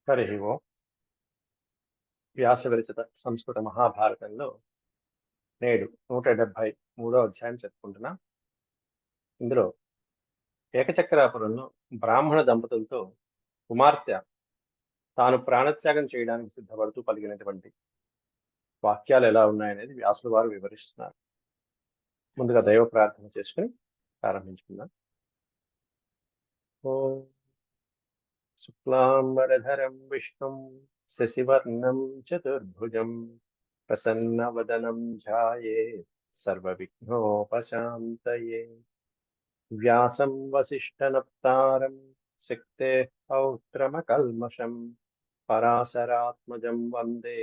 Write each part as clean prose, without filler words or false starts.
హరి ఓం. వ్యాస విరచిత సంస్కృత మహాభారతంలో నేడు 173వ అధ్యాయం చెప్పుకుంటున్నాం. ఇందులో ఏకచక్రాపురంలో బ్రాహ్మణ దంపతులతో కుమార్తె తాను ప్రాణత్యాగం చేయడానికి సిద్ధపడుతూ పలికినటువంటి వాక్యాలు ఎలా ఉన్నాయనేది వ్యాసుల వారు వివరిస్తున్నారు. ముందుగా దైవ ప్రార్థన చేసుకుని ప్రారంభించుకుందాం. ఓం శుక్లాంబరధరం విష్ణుం శశివర్ణం చతుర్భుజం ప్రసన్నవదనం ధ్యాయేత్ సర్వవిఘ్నోపశాంతయే. వ్యాసం వసిష్ఠనప్తారం శక్తేః పౌత్రమకల్మషం పరాశరాత్మజం వందే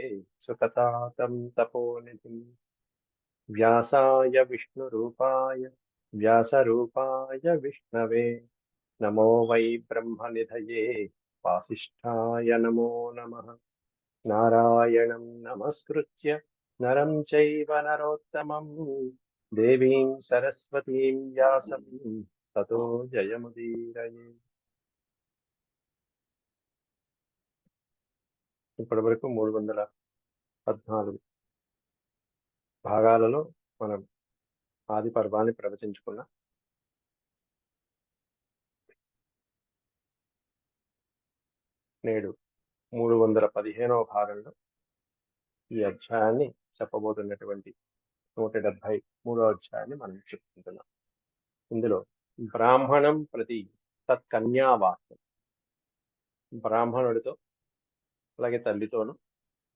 సుఖతాతం తపోనిధిం. వ్యాసాయ వ్యాసరూపాయ విష్ణవే నమో వై బ్రహ్మనిధయే వాసిష్ఠాయ నమో నమః. నారాయణం నమస్కృత్య నరం చైవ నరోత్తమం దేవీం సరస్వతీం వ్యాసం తతో జయముదీరయే. ఇప్పటి వరకు 314 భాగాలలో మనం ఆది పర్వాన్ని ప్రవచించుకున్నాం. నేడు 315వ భాగంలో ఈ అధ్యాయాన్ని చెప్పబోతున్నటువంటి 173వ అధ్యాయాన్ని మనం చెప్పుకుంటున్నాం. ఇందులో బ్రాహ్మణం ప్రతి తత్కన్యావాక్యం, బ్రాహ్మణుడితో అలాగే తల్లితోనూ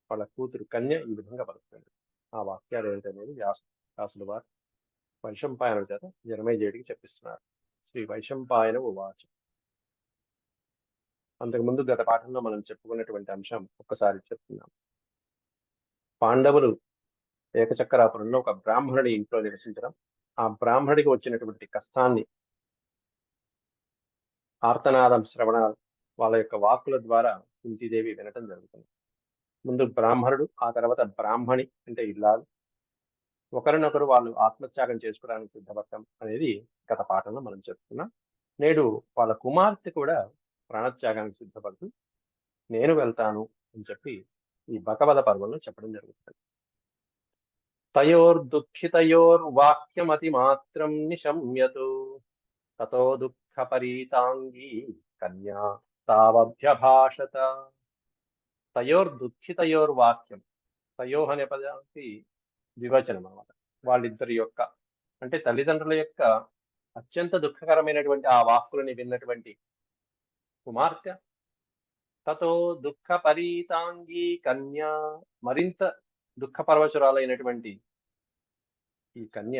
వాళ్ళ కూతురు కన్య ఈ విధంగా పలుకుతుంది. ఆ వాక్యాలు ఏంటనేది వ్యాసుల వారు వైశంపాయనుడి చేత జనమేజయుడికి చెప్పిస్తున్నారు. శ్రీ వైశంపాయన ఉవాచ. అంతకుముందు గత పాఠంలో మనం చెప్పుకున్నటువంటి అంశం ఒక్కసారి చెప్తున్నాం. పాండవులు ఏకచక్రాపురంలో ఒక బ్రాహ్మణుడి ఇంట్లో నివసించడం, ఆ బ్రాహ్మణుడికి వచ్చినటువంటి కష్టాన్ని ఆర్తనాదం శ్రవణాలు వాళ్ళ యొక్క వాక్కుల ద్వారా కుంతీదేవి వినటం జరుగుతుంది. ముందు బ్రాహ్మణుడు, ఆ తర్వాత బ్రాహ్మణి అంటే ఇల్లాలు, ఒకరినొకరు వాళ్ళు ఆత్మత్యాగం చేసుకోవడానికి సిద్ధపడటం అనేది గత పాఠంలో మనం చెప్పుకున్నాం. నేడు వాళ్ళ కుమార్తె కూడా ప్రాణత్యాగానికి సిద్ధపడుతూ నేను వెళ్తాను అని చెప్పి ఈ బకవద పర్వంలో చెప్పడం జరుగుతుంది. తయోర్దుఃఖితయోర్వాక్యమతి మాత్రం నిశమ్యతు తతో దుఃఖపరీతాంగీ కన్యా తావభ్యభాషత. తయోర్దుఃఖితయోర్వాక్యం, తయో అనే పదానికి ద్వివచనం అన్నమాట. వాళ్ళిద్దరి యొక్క అంటే తల్లిదండ్రుల యొక్క అత్యంత దుఃఖకరమైనటువంటి ఆ వాక్కులని విన్నటువంటి కుమార్తె, తతో దుఃఖపరీతాంగీ కన్య, మరింత దుఃఖపరవశురాలైనటువంటి ఈ కన్య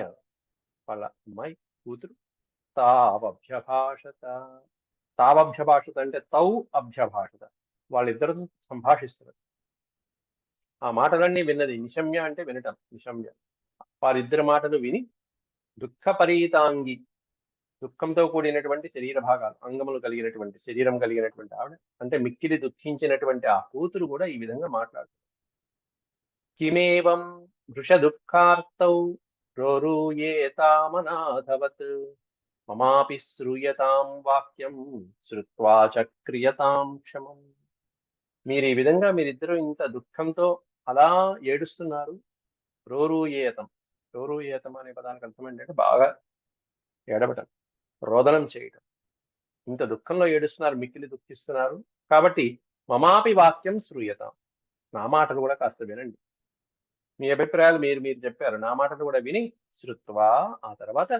వాళ్ళ అమ్మాయి కూతురు తావభ్యభాషత. తావభ్యభాషత అంటే తౌ అభ్యభాషత, వాళ్ళిద్దరు సంభాషిస్తున్నారు. ఆ మాటలన్నీ విన్నది. నిశమ్య అంటే వినటం, నిశమ్య. వారిద్దరి మాటలు విని దుఃఖపరీతాంగి, దుఃఖంతో కూడినటువంటి శరీర భాగాలు, అంగములు కలిగినటువంటి శరీరం కలిగినటువంటి ఆవిడ అంటే మిక్కిలి దుఃఖించినటువంటి ఆ కూతురు కూడా ఈ విధంగా మాట్లాడుతుంది. కిమేవం వృష దుఃఖార్తౌ రోరూయేతామనాథవత్ మమాపి శ్రూయతాం వాక్యం శ్రుత్వా చ క్రియతాం క్షమం. మీరు ఈ విధంగా మీరిద్దరూ ఇంత దుఃఖంతో అలా ఏడుస్తున్నారు. రోరూయేతం, రోరూయేతం అనే పదానికి అర్థం ఏంటంటే బాగా ఏడవటం, రోదనం చేయటం. ఇంత దుఃఖంలో ఏడుస్తున్నారు, మిక్కిలి దుఃఖిస్తున్నారు కాబట్టి మమాపి వాక్యం శ్రూయతాం, నా మాటలు కూడా కాస్త వినండి. మీ అభిప్రాయాలు మీరు చెప్పారు, నా మాటలు కూడా విని శ్రుత్వా, ఆ తర్వాత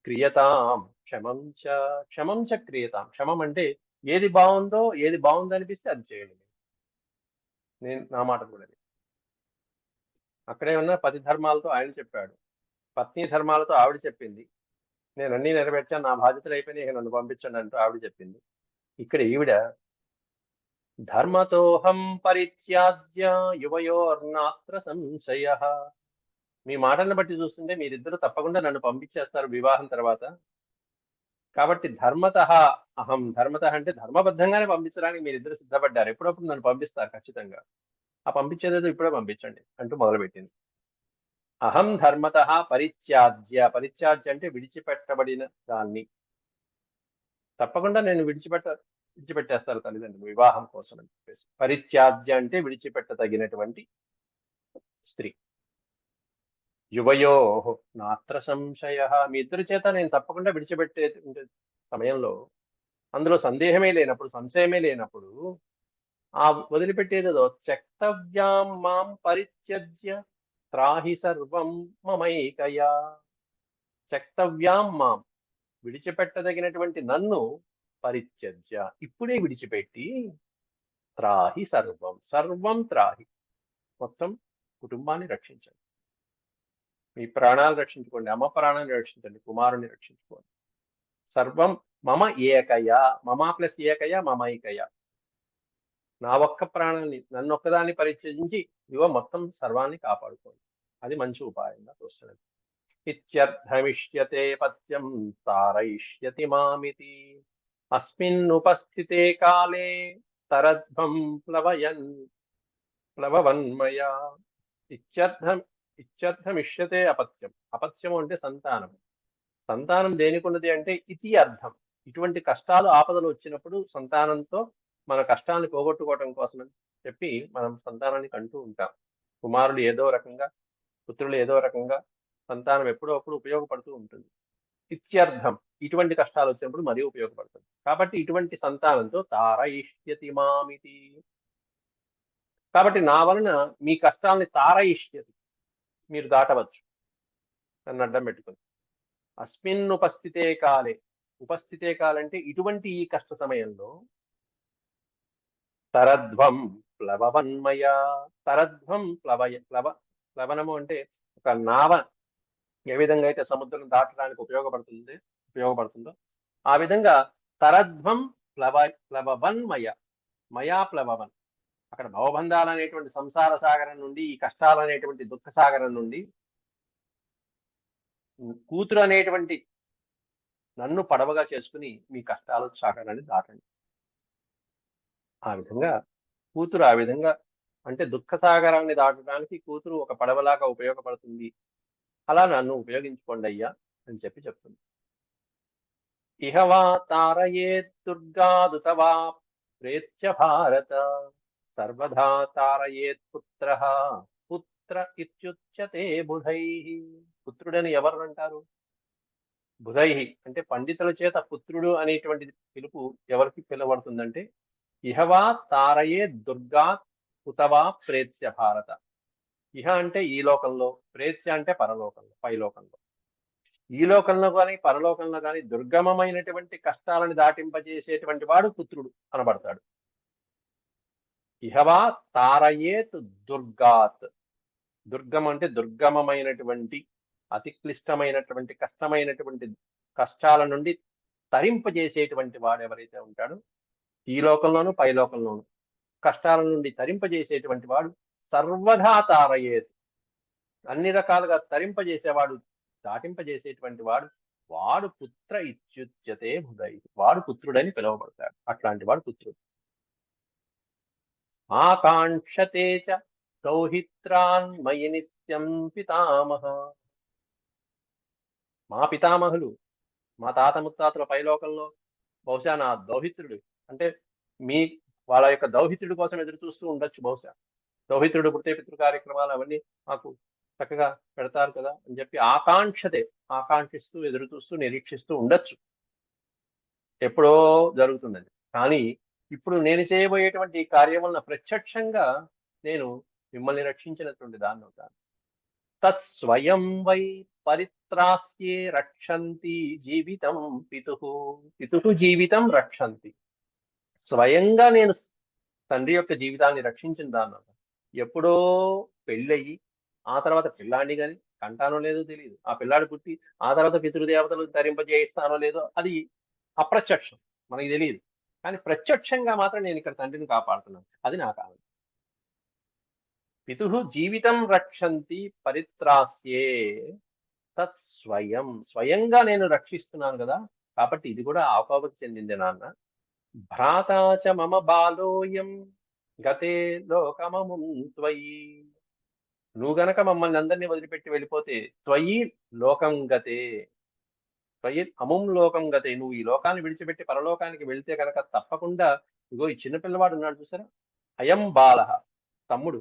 క్రియతాం క్షమంచ క్రియతాం. క్షమం అంటే ఏది బాగుందో, ఏది బాగుందనిపిస్తే అది చేయండి. నేను నా మాటలు కూడా అక్కడే ఉన్న పతి ధర్మాలతో ఆయన చెప్పాడు, పత్ని ధర్మాలతో ఆవిడ చెప్పింది. నేను అన్ని నెరవేర్చాను, నా బాధ్యతలు అయిపోయినాయి, నన్ను పంపించండి అంటూ ఆవిడ చెప్పింది. ఇక్కడ ఈవిడ ధర్మతోహం పరిత్యాజ్య యువయోర్నాత్ర సంశయ. మీ మాటలను బట్టి చూస్తుంటే మీరిద్దరూ తప్పకుండా నన్ను పంపించేస్తారు వివాహం తర్వాత. కాబట్టి ధర్మత అహం, ధర్మత అంటే ధర్మబద్ధంగానే పంపించడానికి మీరిద్దరు సిద్ధపడ్డారు. ఎప్పుడప్పుడు నన్ను పంపిస్తారు ఖచ్చితంగా. ఆ పంపించేదేదో ఇప్పుడే పంపించండి అంటూ మొదలుపెట్టింది. అహం ధర్మత పరిత్యాజ్య, పరిత్యాజ్య అంటే విడిచిపెట్టబడిన దాన్ని. తప్పకుండా నేను విడిచిపెట్టేస్తారు తల్లిదండ్రులు వివాహం కోసం అని చెప్పేసి. పరిత్యాజ్య అంటే విడిచిపెట్టదగినటువంటి స్త్రీ. యువయో నాత్ర సంశయ, మీ ఇద్దరి చేత నేను తప్పకుండా విడిచిపెట్టే సమయంలో అందులో సందేహమే లేనప్పుడు, సంశయమే లేనప్పుడు, ఆ వదిలిపెట్టేదేదో త్యక్తవ్యాం మాం పరిత్యజ్య త్రాహి సర్వం మమైకయా. త్యక్తవ్యాం మాం, విడిచిపెట్టదగినటువంటి నన్ను పరిత్యజ్య, ఇప్పుడే విడిచిపెట్టి త్రాహి సర్వం, సర్వం త్రాహి, మొత్తం కుటుంబాన్ని రక్షించండి. మీ ప్రాణాలు రక్షించుకోండి, అమ్మ ప్రాణాన్ని రక్షించండి, కుమారుని రక్షించుకోండి. సర్వం మమ ఏకయ, మమ ప్లస్ ఏకయ మమైకయ, నా ఒక్క ప్రాణాన్ని, నన్ను ఒక్కదాన్ని పరిత్యజించి ఇవో మొత్తం సర్వాన్ని కాపాడుకోండి. అది మంచి ఉపాయంగా చూస్తున్నది. ఇత్యర్థమిష్యతే పత్యం తారయిష్యతి మామితి అస్మిన్ ఉపస్థితే కాలే తరధ్వం ప్లవవన్మయా. ఇత్యర్థం ఇత్యర్థమిష్యతే అపత్యం. అపత్యం అంటే సంతానం. సంతానం దేనికున్నది అంటే ఇతి అర్థం. ఇటువంటి కష్టాలు ఆపదలు వచ్చినప్పుడు సంతానంతో మన కష్టాలను పోగొట్టుకోవడం కోసం అని చెప్పి మనం సంతానాన్ని కంటూ ఉంటాం. కుమారులు ఏదో రకంగా, పుత్రులు ఏదో రకంగా, సంతానం ఎప్పుడో అప్పుడు ఉపయోగపడుతూ ఉంటుంది. ఇత్యర్థం, ఇటువంటి కష్టాలు వచ్చినప్పుడు మరీ ఉపయోగపడుతుంది. కాబట్టి ఇటువంటి సంతానంతో తారయిష్యతి మామితి, కాబట్టి నా వలన మీ కష్టాలని తారయిష్యతి, మీరు దాటవచ్చు నన్ను అడ్డం పెట్టుకుని. అస్మిన్ ఉపస్థితే కాలే, ఉపస్థితే కాలంటే ఇటువంటి ఈ కష్ట సమయంలో, తరధ్వం ప్లవవన్మయ, తరధ్వం ప్లవనము అంటే ఒక నావ ఏ విధంగా అయితే సముద్రం దాటడానికి ఉపయోగపడుతుందో ఆ విధంగా తరధ్వం ప్లవవన్మయ, మయా ప్లవవన్, అక్కడ భవబంధాలు అనేటువంటి సంసార సాగరం నుండి, ఈ కష్టాలు అనేటువంటి దుఃఖ సాగరం నుండి కూతురు అనేటువంటి నన్ను పడవగా చేసుకుని మీ కష్టాల సాగరాన్ని దాటండి. ఆ విధంగా కూతురు, ఆ విధంగా అంటే దుఃఖ సాగరాన్ని దాటడానికి కూతురు ఒక పడవలాగా ఉపయోగపడుతుంది. అలా నన్ను ఉపయోగించుకోండి అయ్యా అని చెప్పి చెప్తుంది. ఇహవా తారయేత్ దుర్గాదుత వా ప్రేత్య భారత సర్వదా తారయేత్ పుత్రః పుత్ర ఇత్యుచ్యతే బుధై. పుత్రుడని ఎవరు అంటారు? బుధై అంటే పండితుల చేత పుత్రుడు అనేటువంటి పిలుపు ఎవరికి పిలువబడుతుందంటే, ఇహవా తారయే దుర్గా ఉతవా ప్రేత్య భారత. ఇహ అంటే ఈ లోకంలో, ప్రేత్య అంటే పరలోకంలో, పైలోకంలో. ఈ లోకంలో కానీ పరలోకంలో కానీ దుర్గమమైనటువంటి కష్టాలను దాటింపజేసేటువంటి వాడు పుత్రుడు అనబడతాడు. ఇహవా తారయేత్ దుర్గాత్, దుర్గం అంటే దుర్గమమైనటువంటి, అతి క్లిష్టమైనటువంటి, కష్టమైనటువంటి కష్టాల నుండి తరింపజేసేటువంటి వాడు ఎవరైతే ఉంటాడో, ఈ లోకంలోను పైలోకంలోను కష్టాల నుండి తరింపజేసేటువంటి వాడు, సర్వదా తారయేత్, అన్ని రకాలుగా తరింపజేసేవాడు, దాటింపజేసేటువంటి వాడు, వాడు పుత్ర ఇత్యుచ్యతే బుధై, వాడు పుత్రుడని పిలువబడతాడు. అట్లాంటి వాడు పుత్రుడు. ఆకాంక్షతే చ దౌహిత్రాన్ మయి నిత్యం పితామహ. మా పితామహులు, మా తాత ముత్తాతల పైలోకంలో బహుశా నా దౌహిత్రుడు అంటే మీ వాళ్ళ యొక్క దౌహిత్రుడి కోసం ఎదురు చూస్తూ ఉండొచ్చు. బహుశా దౌహిత్రుడు పుట్టే పితృ కార్యక్రమాలు అవన్నీ మాకు చక్కగా పెడతారు కదా అని చెప్పి ఆకాంక్షిస్తూ ఎదురు చూస్తూ నిరీక్షిస్తూ ఉండొచ్చు. ఎప్పుడో జరుగుతుందని. కానీ ఇప్పుడు నేను చేయబోయేటువంటి ఈ కార్యం వలన ప్రత్యక్షంగా నేను మిమ్మల్ని రక్షించినటువంటి దాన్ని అవుతాను. తత్స్వయం వై పరిత్రాస్యే రక్షంతి జీవితం పితుః, పితుః జీవితం రక్షంతి. స్వయంగా నేను తండ్రి యొక్క జీవితాన్ని రక్షించిన దాన్ని. ఎప్పుడో పెళ్ళయి ఆ తర్వాత పిల్లాడిని కానీ కంటానో లేదో తెలియదు, ఆ పిల్లాడు పుట్టి ఆ తర్వాత పితృదేవతలు తరింపజేయిస్తానో లేదో అది అప్రత్యక్షం, మనకి తెలియదు. కానీ ప్రత్యక్షంగా మాత్రం నేను ఇక్కడ తండ్రిని కాపాడుతున్నాను. అది నాకు ఆనందం. పితుః జీవితం రక్షంతి పరిత్రాస్యే తత్ స్వయం, స్వయంగా నేను రక్షిస్తున్నాను కదా, కాబట్టి ఇది కూడా ఆకోపకు చెందింది నాన్న. భ్రాతాచ మమ బాలోయం గతే లోకమముం త్వయి, నువ్వు గనక మమ్మల్ని అందరినీ వదిలిపెట్టి వెళ్ళిపోతే త్వయి లోకం గతే, అముం లోకం గతే, నువ్వు ఈ లోకాన్ని విడిచిపెట్టి పరలోకానికి వెళ్తే కనుక తప్పకుండా ఇగో ఈ చిన్న పిల్లవాడు ఉన్నాడు చూసారా, అయం బాల, తమ్ముడు,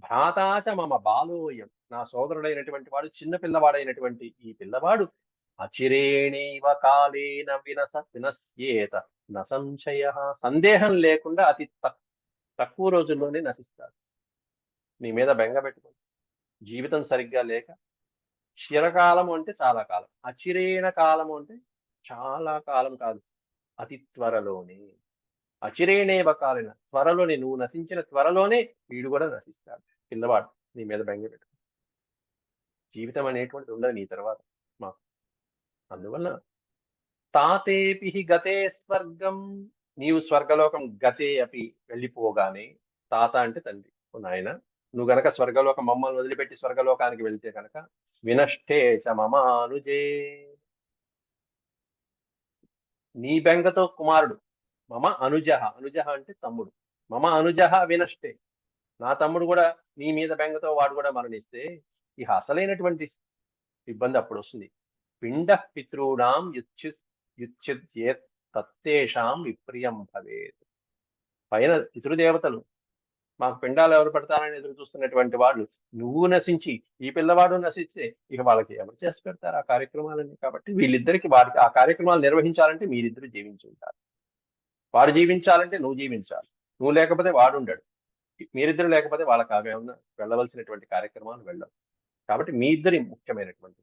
భ్రాతాచ మమ బాలోయం, నా సోదరుడైనటువంటి వాడు, చిన్న పిల్లవాడైనటువంటి ఈ పిల్లవాడు, అచిరేణైవ కాలేన వినశ్యేత న సంశయ, సందేహం లేకుండా అతి తక్కువ రోజుల్లోనే నశిస్తాడు. నీ మీద బెంగ పెట్టుకో, జీవితం సరిగ్గా లేక, చిరకాలము అంటే చాలా కాలం, అచిరేణ కాలము అంటే చాలా కాలం కాదు, అతి త్వరలోనే, అచిరేణేవ కాలిన, త్వరలోనే, నువ్వు నశించిన త్వరలోనే వీడు కూడా నశిస్తాడు. పిల్లవాడు నీ మీద బెంగ పెట్టుకో, జీవితం అనేటువంటిది ఉండదు నీ తర్వాత మాకు. అందువల్ల తాతేపి గతే స్వర్గం, నీవు స్వర్గలోకం గతే అపి, వెళ్ళిపోగానే, తాత అంటే తండ్రి, ఓ నాయన నువ్వు గనక స్వర్గలోకం మమ్మల్ని వదిలిపెట్టి స్వర్గలోకానికి వెళ్తే కనుక, వినష్టే చ మమానుజే, నీ బెంగతో కుమారుడు, మమ అనుజ, అనుజ అంటే తమ్ముడు, మమ అనుజ వినష్టే, నా తమ్ముడు కూడా నీ మీద బెంగతో వాడు కూడా మరణిస్తే, ఇక అసలైనటువంటి ఇబ్బంది అప్పుడు వస్తుంది. పిండ పితॄణాం యుచ్యేత్ తత్తేషాం విప్రియం భవేత్. పైన పితృదేవతలు మాకు పిండాలు ఎవరు పెడతారని ఎదురు చూస్తున్నటువంటి వాళ్ళు, నువ్వు నశించి ఈ పిల్లవాడు నశిస్తే ఇక వాళ్ళకి ఎవరు చేసి పెడతారు ఆ కార్యక్రమాలని. కాబట్టి వీళ్ళిద్దరికి వారికి ఆ కార్యక్రమాలు నిర్వహించాలంటే మీరిద్దరు జీవించి ఉంటారు. వాడు జీవించాలంటే నువ్వు జీవించాలి, నువ్వు లేకపోతే వాడు ఉండడు, మీరిద్దరు లేకపోతే వాళ్ళకి అవి ఏమన్నా వెళ్ళవలసినటువంటి కార్యక్రమాలు వెళ్ళవు. కాబట్టి మీ ఇద్దరి ముఖ్యమైనటువంటి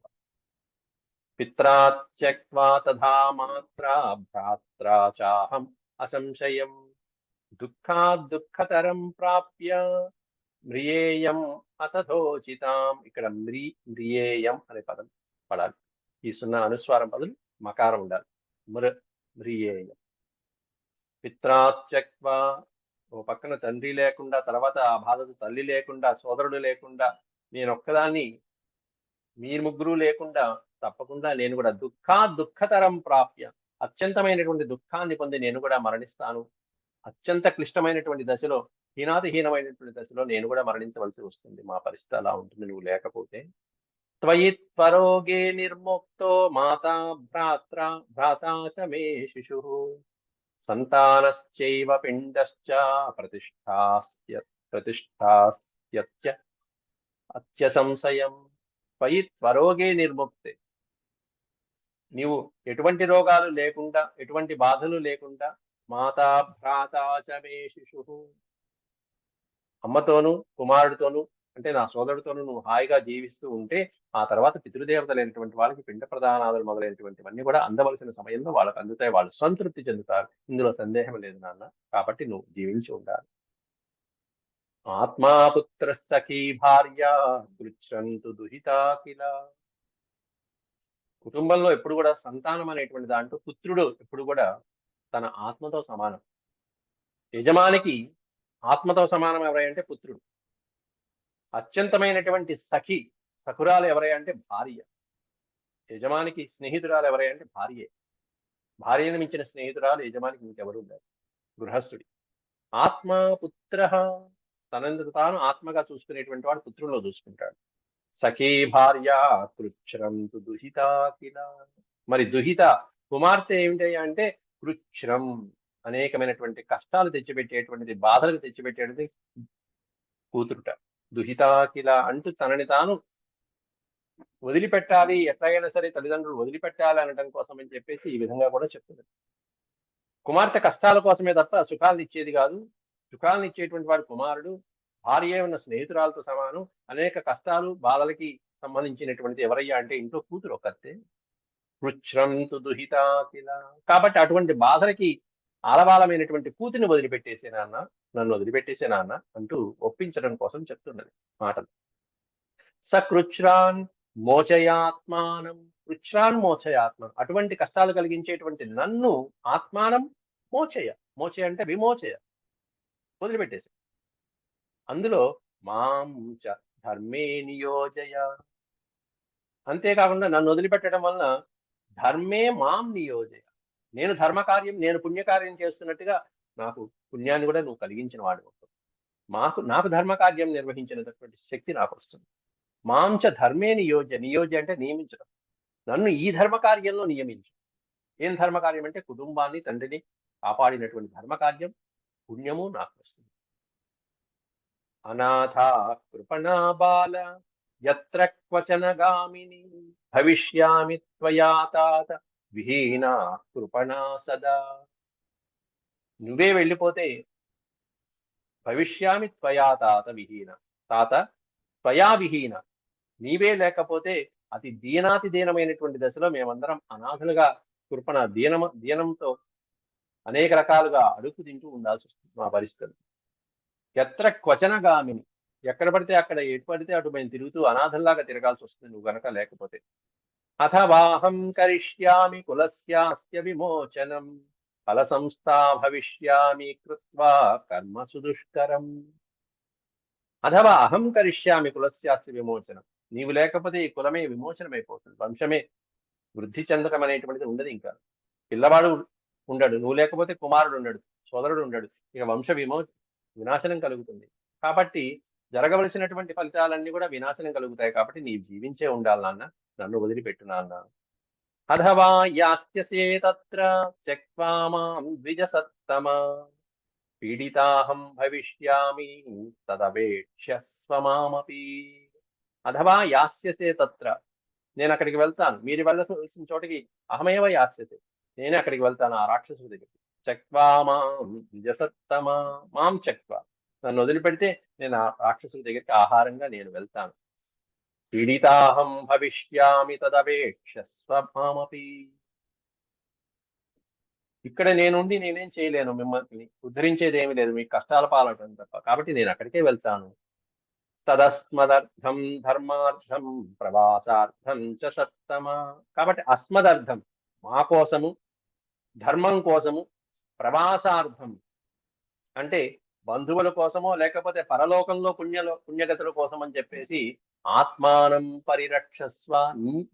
పిత్రాత్యక్వా తథా మాత్రా భ్రాత్రా చాహం అసంశయం, దుఃఖాద్దూఃఖతరం ప్రాప్య మ్రియేయం అతథోచితాం. ఇక్కడ మ్రియేయం అనే పదం పడాలి, ఈ సున్నా అనుస్వారం బదులు మకారం ఉండాలి, మ్రియేయం. పిత్రాత్యక్వా, ఓ పక్కన తండ్రి లేకుండా, తర్వాత ఆ బాధకు తల్లి లేకుండా, సోదరుడు లేకుండా, నేను ఒక్కదాన్ని, మీరు ముగ్గురు లేకుండా తప్పకుండా నేను కూడా దుఃఖతరం ప్రాప్య, అత్యంతమైనటువంటి దుఃఖాన్ని పొంది నేను కూడా మరణిస్తాను. అత్యంత క్లిష్టమైనటువంటి దశలో, హీనాతిహీనమైనటువంటి దశలో నేను కూడా మరణించవలసి వస్తుంది. మా పరిస్థితి అలా ఉంటుంది నువ్వు లేకపోతే. త్వయి త్వరోగే నిర్ముక్తో మాతా భ్రాతా చ మే శిశు, సంతానశ్చైవ పిండశ్చ ప్రతిష్టాస్యత్య అత్యసంశయం. త్వయి త్వరోగే నిర్ముక్తే, నీవు ఎటువంటి రోగాలు లేకుండా, ఎటువంటి బాధలు లేకుండా, మాతా భ్రాతా చ మే శిశు, అమ్మతోనూ కుమారుడితోనూ అంటే నా సోదరుడితోనూ నువ్వు హాయిగా జీవిస్తూ ఉంటే, ఆ తర్వాత పితృదేవతలైనటువంటి వాళ్ళకి పిండ ప్రదానాదులు మొదలైనటువంటివన్నీ కూడా అందవలసిన సమయంలో వాళ్ళకి అందుతాయి, వాళ్ళు సంతృప్తి చెందుతారు. ఇందులో సందేహం లేదు నాన్న. కాబట్టి నువ్వు జీవించి ఉండాలి. ఆత్మాపుత్ర సఖీ భార్య గృచ్చంతు దుహితా కిల. కుటుంబంలో ఎప్పుడు కూడా సంతానం అనేటువంటి దాంట్లో పుత్రుడు ఎప్పుడు కూడా తన ఆత్మతో సమానం. యజమానికి ఆత్మతో సమానం ఎవరంటే పుత్రుడు. అత్యంతమైనటువంటి సఖురాలు ఎవరై అంటే భార్య. యజమానికి స్నేహితురాలు ఎవరై అంటే భార్యే. భార్యను మించిన స్నేహితురాలు యజమానికి ఇంకెవరు ఉండరు, గృహస్థుడి. ఆత్మ పుత్ర, తనందుకు తాను ఆత్మగా చూసుకునేటువంటి వాడు పుత్రుల్లో చూసుకుంటాడు. సఖీ భార్య కృచ్ఛ్రంతు దుహిత కిల. మరి దుహిత కుమార్తె ఏమిటి అంటే కృచ్ఛ్రం, అనేకమైనటువంటి కష్టాలు తెచ్చిపెట్టేటువంటిది, బాధలు తెచ్చిపెట్టేటువంటిది కూతురుట. దుహితా కిల అంటూ తనని తాను వదిలిపెట్టాలి, ఎట్లాగైనా సరే తల్లిదండ్రులు వదిలిపెట్టాలి అనడం కోసం అని చెప్పేసి ఈ విధంగా కూడా చెప్తుంది. కుమార్తె కష్టాల కోసమే తప్ప సుఖాలను ఇచ్చేది కాదు. సుఖాలను ఇచ్చేటువంటి వాడు కుమారుడు. భార్య ఉన్న స్నేహితురాలతో సమానం. అనేక కష్టాలు బాధలకి సంబంధించినటువంటిది ఎవరయ్యా అంటే ఇంట్లో కూతురు ఒక్కతే. కృచ్ఛ్రంతు దుహితా కిల. కాబట్టి అటువంటి బాధలకి ఆలవాలమైనటువంటి కూతురిని వదిలిపెట్టేసే నాన్న, నన్ను వదిలిపెట్టేసే నాన్న అంటూ ఒప్పించడం కోసం చెప్తున్నది మాటలు. సకృచ్ఛ్రాన్ మోచయాత్మానం, కృచ్ఛ్రాన్ మోచయాత్మ, అటువంటి కష్టాలు కలిగించేటువంటి నన్ను ఆత్మానం మోచయ, మోచయ అంటే విమోచయ, వదిలిపెట్టేసి. అందులో మాం చ ధర్మే నియోజయ, అంతేకాకుండా నన్ను వదిలిపెట్టడం వలన ధర్మే మాం నియోజయ, నేను ధర్మకార్యం, నేను పుణ్యకార్యం చేస్తున్నట్టుగా నాకు పుణ్యాన్ని కూడా నువ్వు కలిగించిన వాడు. నాకు ధర్మకార్యం నిర్వహించినటువంటి శక్తి నాకు వస్తుంది. మాంచ ధర్మే నియోజ్య, నియోజ్య అంటే నియమించడం, నన్ను ఈ ధర్మ కార్యంలో నియమించు. ఏం ధర్మకార్యం అంటే కుటుంబాన్ని, తండ్రిని కాపాడినటువంటి ధర్మకార్యం, పుణ్యము నాకు వస్తుంది. అనాథ కృపణా బాల యత్ర క్వచన గామిని భవిష్యామి త్వయా తాత విహీనా కృపణా సదా. నువ్వే వెళ్ళిపోతే భవిష్యామి త్వయా తాత విహీన, తాత త్వయా విహీన, నీవే లేకపోతే అతి దీనాతి దీనమైనటువంటి దశలో మేమందరం అనాథలుగా కృపణ దీనంతో అనేక రకాలుగా అడుగు తింటూ ఉండాల్సి వస్తుంది మా పరిస్థితులు. ఎత్ర క్వచనగామిని, ఎక్కడ పడితే అక్కడ ఎటు పడితే అటు మేము తిరుగుతూ అనాథల్లాగా తిరగాల్సి వస్తుంది నువ్వు గనక లేకపోతే. అథవాహం కరిష్యామి కులస్యాస్య విమోచనం ఫల సంస్థా భవిష్యామి కృత్వా కర్మ సుదుష్కరం. అథవా అహం కరిష్యామి కులస్యాస్య విమోచనం, నీవు లేకపోతే ఈ కులమే విమోచనమైపోతుంది, వంశమే వృద్ధి చెందడం అనేటువంటిది ఉండదు. ఇంకా పిల్లవాడు ఉండడు, నువ్వు లేకపోతే కుమారుడు ఉండడు, సోదరుడు ఉండడు, ఇక వంశ వినాశనం కలుగుతుంది. కాబట్టి జరగవలసినటువంటి ఫలితాలన్నీ కూడా వినాశనం కలుగుతాయి. కాబట్టి నీవు జీవించే ఉండాలి నాన్న, నన్ను వదిలిపెట్టు నాన్న. అథవా యాస్యసే తత్ర త్యక్వా మాం ద్విజసత్తమ పీడితాహం భవిష్యామి తదవేక్ష్యస్వ మామపి. అథవా యాస్యసే తత్ర, నేను అక్కడికి వెళ్తాను, మీరు వెళ్ళవలసిన చోటికి అహమేవ యాస్యసే, నేనే అక్కడికి వెళ్తాను ఆ రాక్షసుడి దగ్గరికి. చక్వా మాం ద్విజసత్తమ, మాం చక్వా, నన్ను వదిలిపెడితే నేను ఆ రాక్షసుడి దగ్గరికి ఆహారంగా నేను వెళ్తాను. పీడితాహం భవిష్యామి తదవేక్షస్వ మామపి. ఇక్కడ నేనుండి నేనేం చేయలేను, మిమ్మల్ని ఉద్ధరించేది ఏమీ లేదు, మీకు కష్టాల పాలటం తప్ప. కాబట్టి నేను అక్కడికే వెళ్తాను. తదస్మదర్థం ధర్మార్థం ప్రవాసార్థం చ సత్తమ. కాబట్టి అస్మదర్థం, మా కోసము, ధర్మం కోసము, ప్రవాసార్థం అంటే బంధువుల కోసమో లేకపోతే పరలోకంలో పుణ్యగతుల కోసం అని చెప్పేసి, ఆత్మానం పరిరక్షస్వ,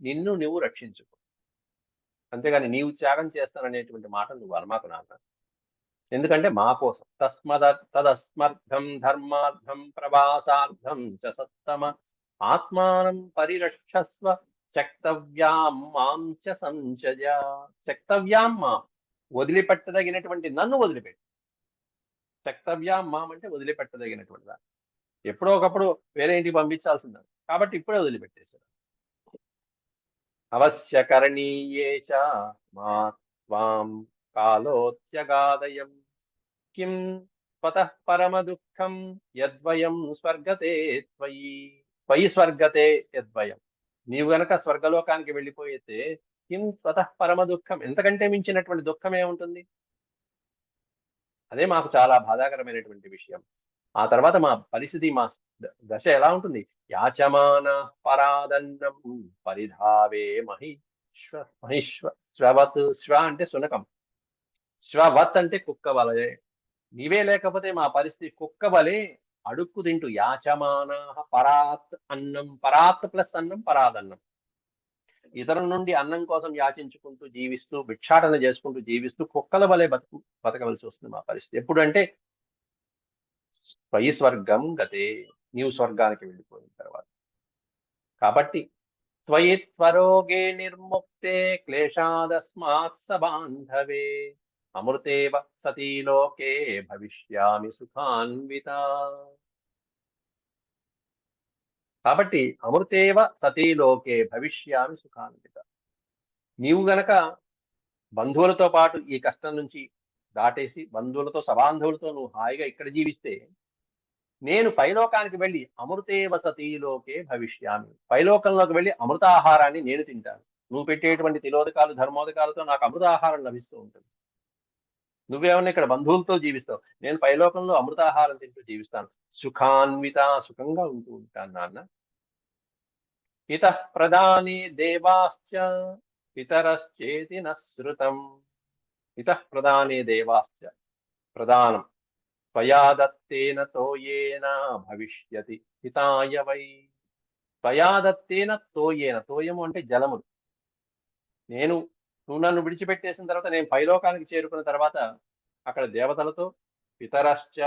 నిన్ను నువ్వు రక్షించుకో. అంతేగాని నీవు త్యాగం చేస్తాననేటువంటి మాట నువ్వు అనమాకు నాన్న. ఎందుకంటే మా కోసం. తదస్మర్థం ధర్మార్థం ప్రవాసార్థం చ సత్తమ ఆత్మానం పరిరక్షస్వ చక్తవ్యాం మాం చ సంచయ. చక్తవ్యాం మాం, వదిలిపెట్టదగినటువంటి నన్ను వదిలిపెట్టు. చక్తవ్యాం మాం అంటే వదిలిపెట్టదగినటువంటి దాన్ని. ఎప్పుడో ఒకప్పుడు వేరే ఇంటికి పంపించాల్సిందా, కాబట్టి ఇప్పుడే వదిలిపెట్టేశారు. అవశ్య కరణీయే చ మా త్వాం కాలోత్యగాదయం కిం త్వతః పరమ దుఃఖం యద్వయం స్వర్గతే త్వయి. త్వయి స్వర్గతే యద్వయం, నీవు గనక స్వర్గలోకానికి వెళ్ళిపోయితే కిం త్వతః పరమ దుఃఖం, ఎంతకంటే మించినటువంటి దుఃఖం ఏముంటుంది. అదే మాకు చాలా బాధాకరమైనటువంటి విషయం. ఆ తర్వాత మా పరిస్థితి, మా దశ ఎలా ఉంటుంది. యాచమాన పరాదన్నం పరిధావే శ్రవత్, శ్వ అంటే శునకం, శ్రవత్ అంటే కుక్క వలె. నీవే లేకపోతే మా పరిస్థితి కుక్క వలె అడుక్కు తింటూ. యాచమాన పరాత్ అన్నం, పరాత్ ప్లస్ అన్నం పరాదన్నం, ఇతరుల నుండి అన్నం కోసం యాచించుకుంటూ జీవిస్తూ, భిక్షాటన చేసుకుంటూ జీవిస్తూ కుక్కల వలె బతకవలసి వస్తుంది మా పరిస్థితి. ఎప్పుడు అంటే స్వయి స్వర్గం గతే, నీవు స్వర్గానికి వెళ్ళిపోయిన తర్వాత. కాబట్టి త్వయి త్వరోగే నిర్ముక్తే క్లేశాదస్మాత్ సబాంధవే అమృతేవ సతీ లోకే భవిష్యామి సుఖాన్విత. కాబట్టి అమృతేవ సతీ లోకే భవిష్యామి సుఖాన్విత, నీవు గనక బంధువులతో పాటు ఈ కష్టం నుంచి దాటేసి బంధువులతో సబాంధవులతో నువ్వు హాయిగా ఇక్కడ జీవిస్తే, నేను పైలోకానికి వెళ్ళి అమృతేవ సతీలోకే భవిష్యామి, పైలోకంలోకి వెళ్ళి అమృతాహారాన్ని నేను తింటాను. నువ్వు పెట్టేటువంటి తిలోదకాలు ధర్మోదకాలతో నాకు అమృతాహారం లభిస్తూ ఉంటుంది. నువ్వేమన్నా ఇక్కడ బంధువులతో జీవిస్తావు, నేను పైలోకంలో అమృతాహారం తింటూ జీవిస్తాను. సుఖాన్విత, సుఖంగా ఉంటూ ఉంటాను నాన్న. ఇతః ప్రధానే దేవాశ్చ పితరశ్చేతి న శృతం. ఇతః ప్రధానే దేవాశ్చ, ప్రధానం త్వయా దత్తేన తోయేన భవిష్యతి హితాయ వై. త్వయా దత్తేన తోయేన, తోయము అంటే జలములు. నువ్వు నన్ను విడిచిపెట్టేసిన తర్వాత, నేను పైలోకానికి చేరుకున్న తర్వాత అక్కడ దేవతలతో, పితరశ్చ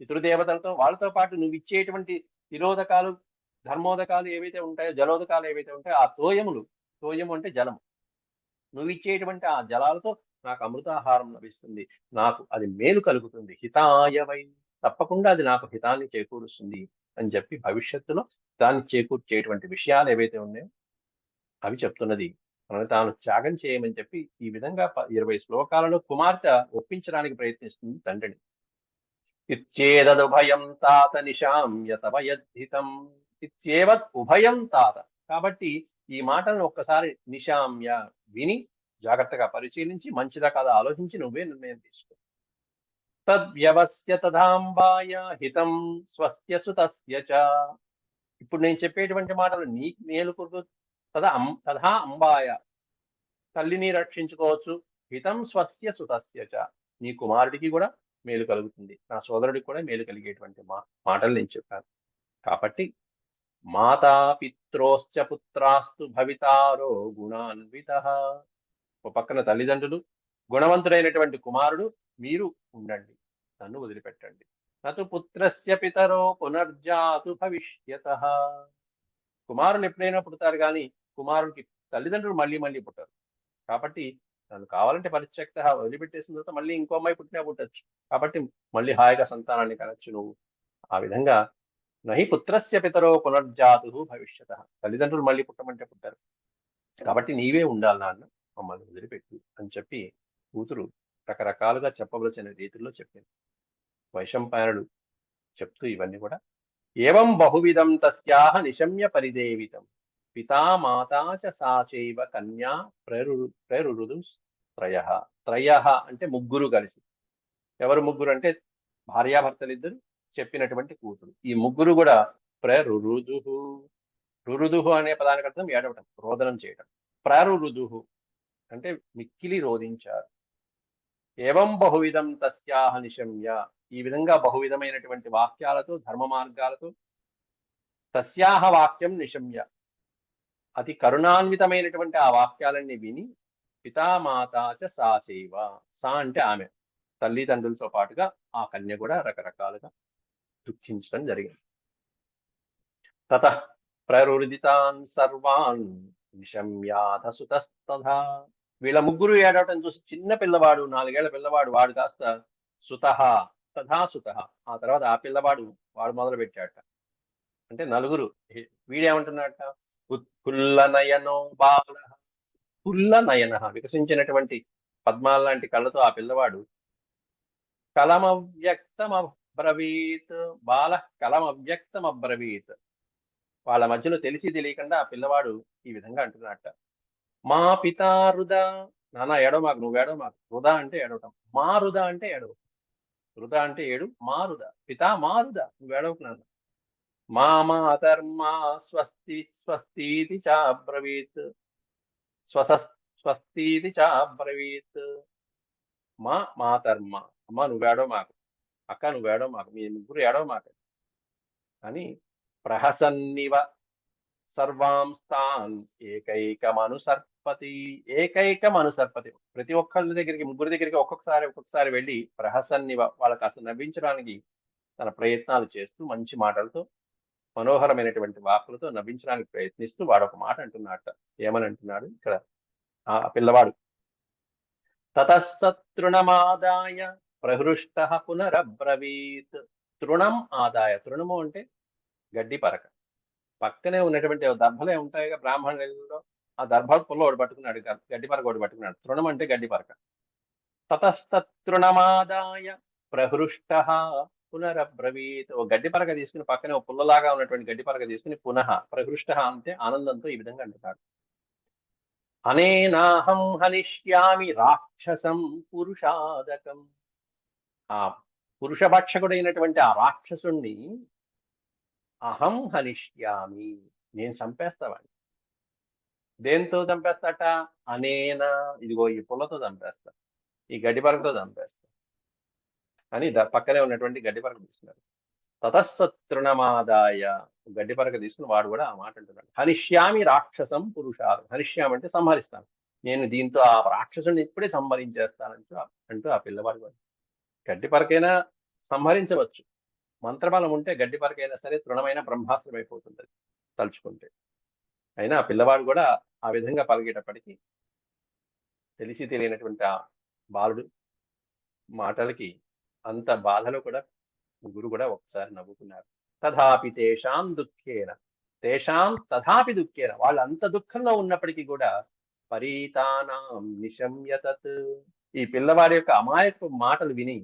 పితృదేవతలతో, వాళ్ళతో పాటు నువ్వు ఇచ్చేటువంటి తిలోదకాలు ధర్మోదకాలు ఏవైతే ఉంటాయో, జలోదకాలు ఏవైతే ఉంటాయో, ఆ తోయములు తోయము అంటే జలము. నువ్వు ఇచ్చేటువంటి ఆ జలాలతో నాకు అమృతాహారం లభిస్తుంది, నాకు అది మేలు కలుగుతుంది, హితాయవై, తప్పకుండా అది నాకు హితాన్ని చేకూరుస్తుంది అని చెప్పి భవిష్యత్తులో దాన్ని చేకూర్చేటువంటి విషయాలు ఏవైతే ఉన్నాయో అవి చెప్తున్నది. తనను తాను త్యాగం చేయమని చెప్పి ఈ విధంగా 20 శ్లోకాలలో కుమార్తె ఒప్పించడానికి ప్రయత్నిస్తుంది తండ్రిని. ఇచ్చేదదుభయం తాత నిశామ్య తవ యద్ధితం, ఇచ్చేవత్ ఉభయం తాత. కాబట్టి ఈ మాటలను ఒక్కసారి నిశామ్య విని జాగ్రత్తగా పరిశీలించి మంచిదా కాదా ఆలోచించి నువ్వే నిర్ణయం తీసుకో. తద్వ్యవస్య తదాంబాయ హితం స్వస్య సుతస్య చ. ఇప్పుడు నేను చెప్పేటువంటి మాటలు నీకు మేలు కొరకు తథా అంబాయ, తల్లిని రక్షించుకోవచ్చు, హితం స్వస్య సుతస్య చ, నీ కుమారుడికి కూడా మేలు కలుగుతుంది, నా సోదరుడికి కూడా మేలు కలిగేటువంటి మాటలు నేను చెప్పాను. కాబట్టి మాతా పిత్రోశ్చ పుత్రాస్తు భవితారో గుణాన్వితః. ఒక పక్కన తల్లిదండ్రులు, గుణవంతుడైనటువంటి కుమారుడు, మీరు ఉండండి, నన్ను వదిలిపెట్టండి. నతు పుత్రస్య పితరో పునర్జాతు భవిష్యతః. కుమారులు ఎప్పుడైనా పుడతారు కానీ కుమారుడికి తల్లిదండ్రులు మళ్ళీ మళ్ళీ పుట్టారు. కాబట్టి నన్ను కావాలంటే పరిత్యక్త వదిలిపెట్టేసిన తర్వాత మళ్ళీ ఇంకో అమ్మాయి పుట్టినా పుట్టచ్చు. కాబట్టి మళ్ళీ హాయిగా సంతానాన్ని కనొచ్చు నువ్వు. ఆ విధంగా నహి పుత్రస్య పితరో పునర్జాతు భవిష్యత, తల్లిదండ్రులు మళ్ళీ పుట్టమంటే పుట్టారు. కాబట్టి నీవే ఉండాలి నాన్న, మమ్మల్ని వదిలిపెట్టు అని చెప్పి కూతురు రకరకాలుగా చెప్పవలసిన రీతిలో చెప్పింది. వైశంపాయనుడు చెప్తూ ఇవన్నీ కూడా ఏవం బహువిధం తస్యాహ నిశమ్య పరిదేవితం పితా మాతా చ సా చైవ కన్యా ప్రేరురుదు త్రయః. త్రయః అంటే ముగ్గురు కలిసి. ఎవరు ముగ్గురు అంటే భార్యాభర్తలిద్దరు, చెప్పినటువంటి కూతురు. ఈ ముగ్గురు కూడా ప్రరురుదుహు. రురుదుహు అనే పదానికి అర్థం ఏడవటం, రోదనం చేయటం. ప్రరురుదుహు అంటే మిక్కిలి రోధించారు. ఏవం బహువిధం తస్యాహ నిశమ్య, ఈ విధంగా బహువిధమైనటువంటి వాక్యాలతో, ధర్మ మార్గాలతో, తస్యాహ వాక్యం నిశమ్య, అతి కరుణాన్వితమైనటువంటి ఆ వాక్యాలన్నీ విని, పితామాతా చ సా చైవ, సా అంటే ఆమె, తల్లిదండ్రులతో పాటుగా ఆ కన్య కూడా రకరకాలుగా దుఃఖించడం జరిగింది. తతః ప్రరుదితాన్ సర్వాన్ నిశమ్యాథ సుతస్తథా. వీళ్ళ ముగ్గురు ఏడవటం చూసి చిన్న పిల్లవాడు, 4 ఏళ్ల పిల్లవాడు, వాడు కాస్త సుతః తథా సుతః, ఆ తర్వాత ఆ పిల్లవాడు వాడు మొదలు పెట్టాట. అంటే నలుగురు, వీడేమంటున్నాడట, ఉత్ఫుల్ల నయనో బాల, ఫుల్ల నయన, వికసించినటువంటి పద్మాల లాంటి కళ్ళతో ఆ పిల్లవాడు కలమవ్యక్తమబ్రవీత్, బాల కలమవ్యక్తమబ్రవీత్, వాళ్ళ మధ్యలో తెలిసి తెలియకుండా ఆ పిల్లవాడు ఈ విధంగా అంటున్నట్ట. మా పితా రుదా, నాన్న ఏడవ మాకు, నువ్వు ఏడవ మాకు. రుదా అంటే ఏడవటం, మా రుదా అంటే ఏడవ, రుదా అంటే ఏడు, మా రుదా, పితా మా రుదా, నువ్వు ఏడవకు నాన్న. మా మాతర్మా స్వస్తి స్వస్తితి చాబ్రవీత్, స్వస్తితి చాబ్రవీత్. మా మాతర్మ, అమ్మ నువ్వేడో మాకు, అక్క నువ్వేడో మాకు, మీ ముగ్గురు ఏడవ మాకు అని ప్రహసన్నివ సర్వాంస్తాన్ ఏకైకమనుసర్పతి. ఏకైకమనుసర్పతి, ప్రతి ఒక్కళ్ళ దగ్గరికి, ముగ్గురు దగ్గరికి ఒక్కొక్కసారి వెళ్ళి ప్రహసన్నివ, వాళ్ళకి అసలు నవ్వించడానికి తన ప్రయత్నాలు చేస్తూ, మంచి మాటలతో, మనోహరమైనటువంటి వాక్కులతో నవ్వించడానికి ప్రయత్నిస్తూ వాడు ఒక మాట అంటున్నట్ట. ఏమని అంటున్నాడు ఇక్కడ ఆ పిల్లవాడు, తతస్తృణమాదాయ ప్రహృష్ట పునరబ్రవీత్. తృణం ఆదాయ, తృణము అంటే గడ్డి పరక, పక్కనే ఉన్నటువంటి దర్భలే ఉంటాయిగా బ్రాహ్మణులలో, ఆ దర్భ పుల్ల ఒకటి పట్టుకున్నాడు, గడ్డి పరక ఒకటి పట్టుకున్నాడు. తృణం అంటే గడ్డి పరక. తతస్తృణమాదాయ ప్రహృష్ట పునరబ్రవీత్, ఓ గడ్డి పరక తీసుకుని, పక్కనే ఒక పుల్లలాగా ఉన్నటువంటి గడ్డి పరక తీసుకుని, పునః ప్రహృష్ట అంటే ఆనందంతో ఈ విధంగా అంటున్నాడు, అనేనాహం హనిష్యామి రాక్షసం పురుషాదకం. ఆ పురుషభక్షకుడైనటువంటి ఆ రాక్షసుణ్ణి అహం హనిష్యామి, నేను చంపేస్తావాడిని. దేంతో చంపేస్తాట, అనేన, ఇదిగో ఈ పుల్లతో చంపేస్తా, ఈ గడ్డిపరకతో చంపేస్తా అని పక్కనే ఉన్నటువంటి గడ్డిపరక తీసుకున్నారు. తతస్తృణమాదాయ, గడ్డిపరక తీసుకుని వాడు కూడా ఆ మాట అంటున్నాడు, హనిష్యామి రాక్షసం పురుషాలు. హనిష్యామి అంటే సంహరిస్తాను, నేను దీంతో ఆ రాక్షసుని ఇప్పుడే సంహరించేస్తానంటూ అంటూ ఆ పిల్లవాడు కూడా. గడ్డిపరకైనా సంహరించవచ్చు, మంత్రబలం ఉంటే గడ్డిపరకైనా సరే తృణమైన బ్రహ్మాస్త్రం అయిపోతుంది అది తలుచుకుంటే. అయినా ఆ పిల్లవాడు కూడా ఆ విధంగా పలికేటప్పటికీ తెలిసి తెలియనటువంటి ఆ బాలుడు మాటలకి అంత బాధలో కూడా ముగ్గురు కూడా ఒకసారి నవ్వుకున్నారు. తథాపి తథాపి దుఃఖేన వాళ్ళు అంత దుఃఖంలో ఉన్నప్పటికీ కూడా పరీతానాం నిశమ్యతత్, ఈ పిల్లవాడి యొక్క అమాయక మాటలు విని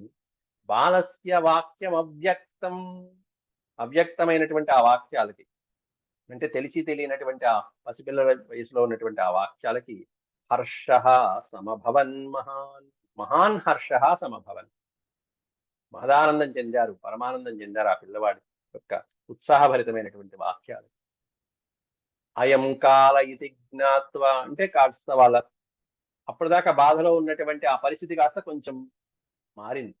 బాలస్య వాక్యం అవ్యక్తం, అవ్యక్తమైనటువంటి ఆ వాక్యాలకి, అంటే తెలిసి తెలియనటువంటి ఆ పసిపిల్లల వయసులో ఉన్నటువంటి ఆ వాక్యాలకి హర్ష సమభవన్ మహాన్, మహాన్ హర్ష సమభవన్, మహదానందం చెందారు, పరమానందం చెందారు ఆ పిల్లవాడి యొక్క ఉత్సాహభరితమైనటువంటి వాక్యాలు. అయం కాల ఇది జ్ఞాత్వ, అంటే కాస్త వాళ్ళ అప్పటిదాకా బాధలో ఉన్నటువంటి ఆ పరిస్థితి కాస్త కొంచెం మారింది.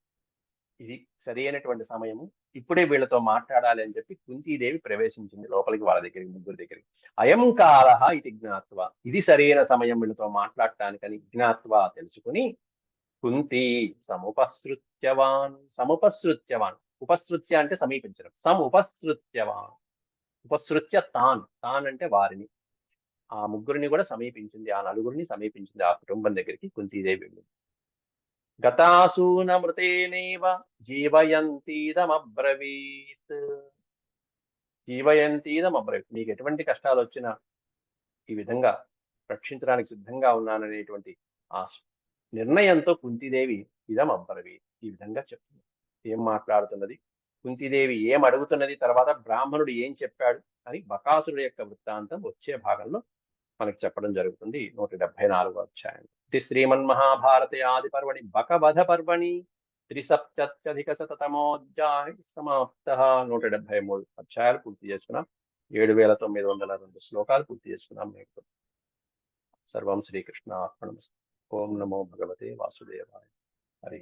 ఇది సరైనటువంటి సమయము, ఇప్పుడే వీళ్ళతో మాట్లాడాలి అని చెప్పి కుంతీదేవి ప్రవేశించింది లోపలికి, వాళ్ళ దగ్గరికి, ముగ్గురు దగ్గరికి. అయం కాల ఇది జ్ఞాత్వ, ఇది సరైన సమయం వీళ్ళతో మాట్లాడటానికని జ్ఞాత్వ తెలుసుకుని కుంతి సముపసృత్యవాన్, ఉపసృత్య అంటే సమీపించడం, సముపసృత్యవాన్, ఉపసృత్య తాన్ అంటే వారిని, ఆ ముగ్గురిని కూడా సమీపించింది, ఆ నలుగురిని సమీపించింది ఆ కుటుంబం దగ్గరికి కుంతీదేవి వెళ్ళింది. గతాసూనమృతేనైవ జీవయంతీదమబ్రవీత్, మీకు ఎటువంటి కష్టాలు వచ్చినా ఈ విధంగా రక్షించడానికి సిద్ధంగా ఉన్నాననేటువంటి ఆ నిర్ణయంతో కుంతీదేవి ఇదం అబ్రవీత్, ఈ విధంగా చెప్తుంది. ఏం మాట్లాడుతున్నది కుంతీదేవి, ఏం అడుగుతున్నది, తర్వాత బ్రాహ్మణుడు ఏం చెప్పాడు అని బకాసురుడు యొక్క వృత్తాంతం వచ్చే భాగంలో మనకి చెప్పడం జరుగుతుంది 174వ అధ్యాయం. ఇది శ్రీమన్మహాభారతే ఆది పర్వణి బకవధ పర్వణి 373 సమాప్త. 173 అధ్యాయాలు పూర్తి చేసుకున్నాం, 7902 శ్లోకాలు పూర్తి చేసుకున్నాం. మీకు సర్వం శ్రీకృష్ణ అర్పణమస్తు. ఓం నమో భగవతే వాసుదేవాయ. హరి